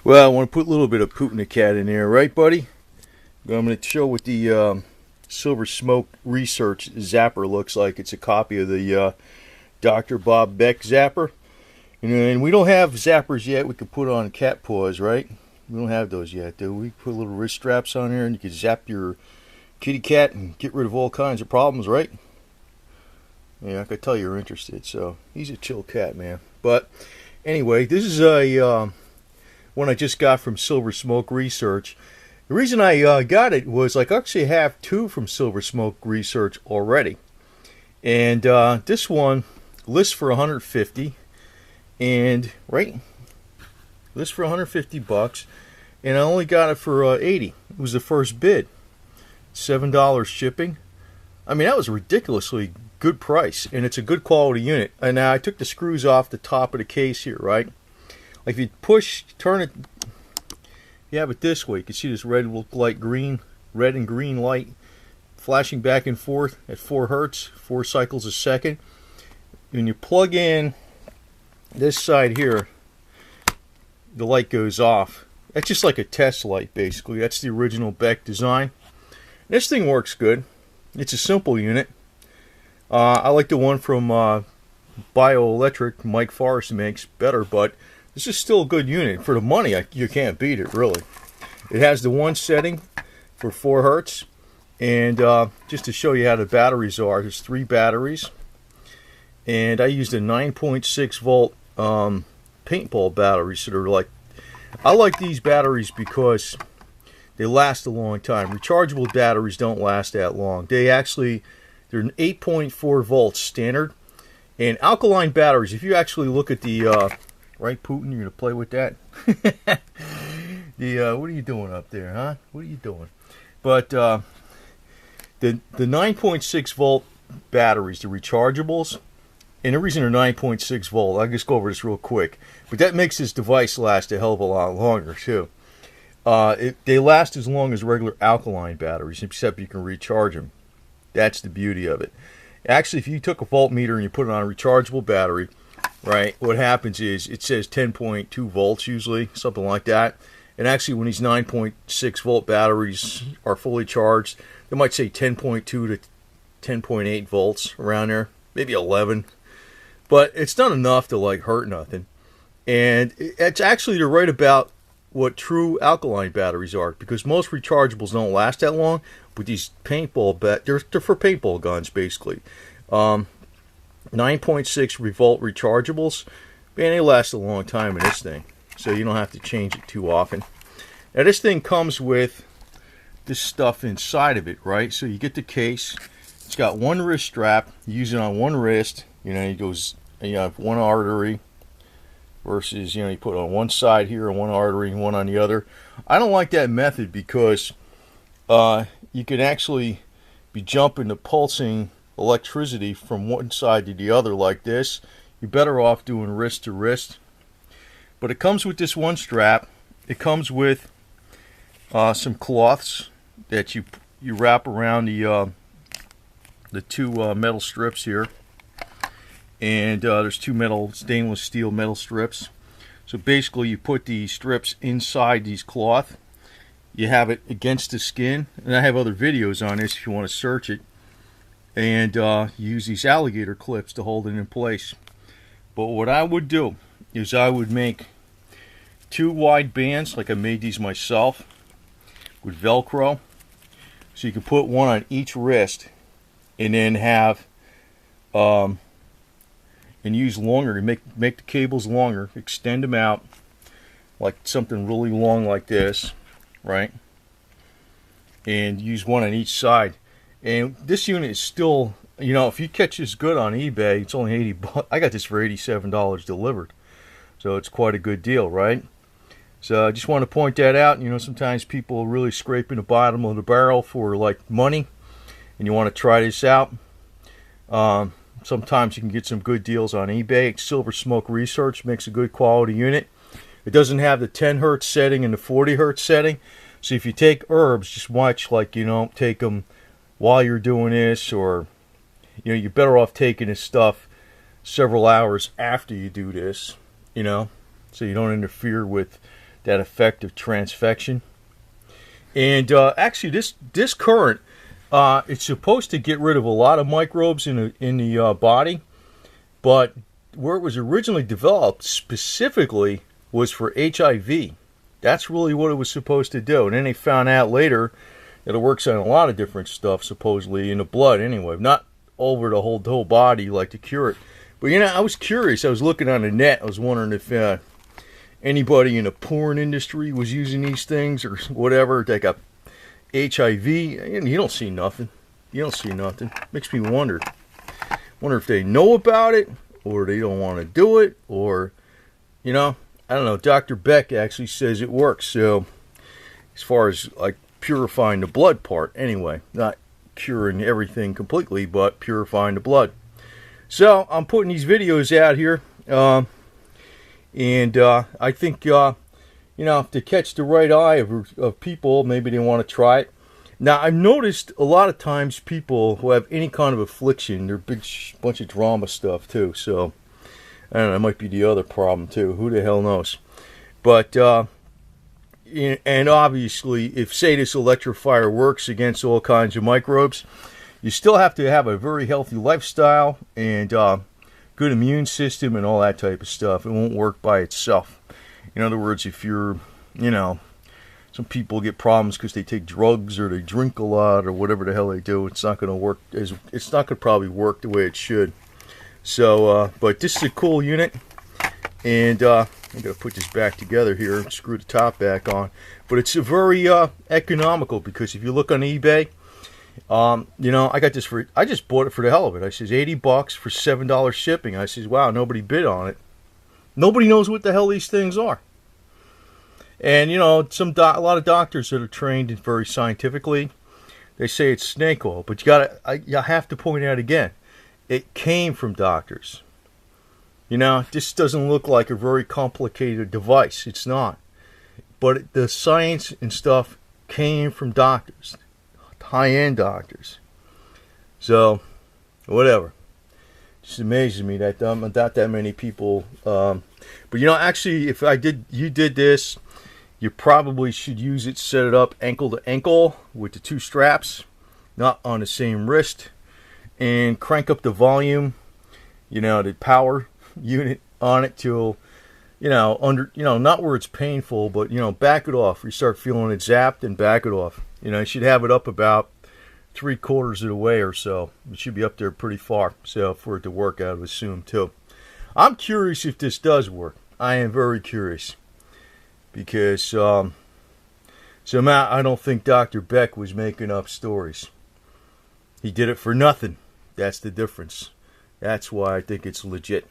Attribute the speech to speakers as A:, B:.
A: Well, I want to put a little bit of poop in the cat in there, right, buddy? I'm going to show what the Silver Smoke Research Zapper looks like. It's a copy of the Dr. Bob Beck Zapper. And we don't have zappers yet we could put on cat paws, right? We don't have those yet, do we? Put little wrist straps on there and you can zap your kitty cat and get rid of all kinds of problems, right? Yeah, I could tell you're interested. So he's a chill cat, man. But anyway, this is a one I just got from Silver Smoke Research. The reason I got it was I actually have two from Silver Smoke Research already, and this one lists for 150, and right, lists for 150 bucks, and I only got it for 80. It was the first bid, $7 shipping. I mean, that was a ridiculously good price, and it's a good quality unit. And now I took the screws off the top of the case here, right? Like if you push, turn it, you have it this way. You can see this red light, green, red and green light flashing back and forth at 4 hertz, 4 cycles a second. When you plug in this side here, the light goes off. That's just like a test light, basically. That's the original Beck design. This thing works good. It's a simple unit. I like the one from Bioelectric Mike Forrest makes better, but this is still a good unit. For the money, you can't beat it, really. It has the one setting for 4 hertz. And just to show you how the batteries are, there's 3 batteries. And I used a 9.6 volt paintball battery. So they're like, I like these batteries because they last a long time. Rechargeable batteries don't last that long. They're an 8.4 volts standard. And alkaline batteries, if you actually look at the right, Putin, you're gonna play with that. What are you doing up there, huh? What are you doing? But the 9.6 volt batteries, the rechargeables, and the reason they're 9.6 volt, I'll just go over this real quick. But that makes this device last a hell of a lot longer too. They last as long as regular alkaline batteries, except you can recharge them. That's the beauty of it. Actually, if you took a voltmeter and you put it on a rechargeable battery, right, what happens is it says 10.2 volts usually, something like that. And actually, when these 9.6 volt batteries are fully charged, they might say 10.2 to 10.8 volts, around there, maybe 11. But it's not enough to like hurt nothing. And it's actually to write about what true alkaline batteries are, because most rechargeables don't last that long. But these paintball they're for paintball guns basically. 9.6 volt rechargeables, man, they last a long time in this thing, so you don't have to change it too often. Now this thing comes with this stuff inside of it, right? So you get the case. It's got one wrist strap. You use it on one wrist. You know, you have one artery versus, you put it on one side here and one artery and one on the other. I don't like that method because you can actually be jumping the pulsing electricity from one side to the other like this. You're better off doing wrist to wrist. But it comes with this one strap. It comes with some cloths that you wrap around the 2 metal strips here. And there's 2 stainless steel metal strips. So basically you put the strips inside these cloth. You have it against the skin. And I have other videos on this if you want to search it. And use these alligator clips to hold it in place. But what I would do is I would make 2 wide bands, like I made these myself, with Velcro. So you can put one on each wrist and then have and use longer, make the cables longer, extend them out like something really long like this, right? And use one on each side. And this unit is still, if you catch this good on eBay, it's only 80 bucks. I got this for $87 delivered. So it's quite a good deal, right? So I just want to point that out. Sometimes people are really scraping the bottom of the barrel for like money, and you want to try this out. Sometimes you can get some good deals on eBay. Silver Smoke Research makes a good quality unit. It doesn't have the 10 hertz setting and the 40 hertz setting. So if you take herbs, just watch, like, take them while you're doing this, or you're better off taking this stuff several hours after you do this, so you don't interfere with that effect of transfection. And actually, this current, it's supposed to get rid of a lot of microbes in the body, but where it was originally developed specifically was for HIV. That's really what it was supposed to do. And then they found out later that it works on a lot of different stuff, supposedly in the blood anyway, not over the whole body like to cure it. But you know, I was curious. I was looking on the net. I was wondering if anybody in the porn industry was using these things or whatever. They got HIV. You don't see nothing. You don't see nothing. Makes me wonder. Wonder if they know about it or they don't want to do it, or, you know, I don't know. Dr. Beck actually says it works. So as far as like purifying the blood part anyway, not curing everything completely, but purifying the blood. So I'm putting these videos out here, and I think, you know, to catch the right eye of people, maybe they want to try it. Now, I've noticed a lot of times people who have any kind of affliction, they're a big bunch of drama stuff too. So, I don't know, that might be the other problem too. Who the hell knows? But, and obviously, if, say, this electrifier works against all kinds of microbes, you still have to have a very healthy lifestyle and good immune system and all that type of stuff. It won't work by itself. In other words, if you're, you know, some people get problems because they take drugs or they drink a lot or whatever the hell they do. It's not going to work it's not going to probably work the way it should. So, but this is a cool unit, and I'm going to put this back together here and screw the top back on. But it's a very economical, because if you look on eBay, you know, I got this I just bought it for the hell of it. I says $80 for $7 shipping. I says, wow, nobody bid on it. Nobody knows what the hell these things are. And, you know, a lot of doctors that are trained very scientifically, they say it's snake oil. But you have to point out again, it came from doctors. You know, this doesn't look like a very complicated device. It's not. But the science and stuff came from doctors, high-end doctors. So, whatever. Just amazes me that not that many people. But you know, actually, if you did this, you probably should use it, set it up ankle to ankle with the two straps, not on the same wrist, and crank up the volume, you know, the power unit on it till, you know, not where it's painful, but, you know, back it off. You start feeling it zapped, and back it off. You know, you should have it up about 3/4 of the way or so. It should be up there pretty far, so for it to work, I would assume too. I'm curious if this does work. I am very curious, because somehow I don't think Dr. Beck was making up stories. He did it for nothing. That's the difference. That's why I think it's legit.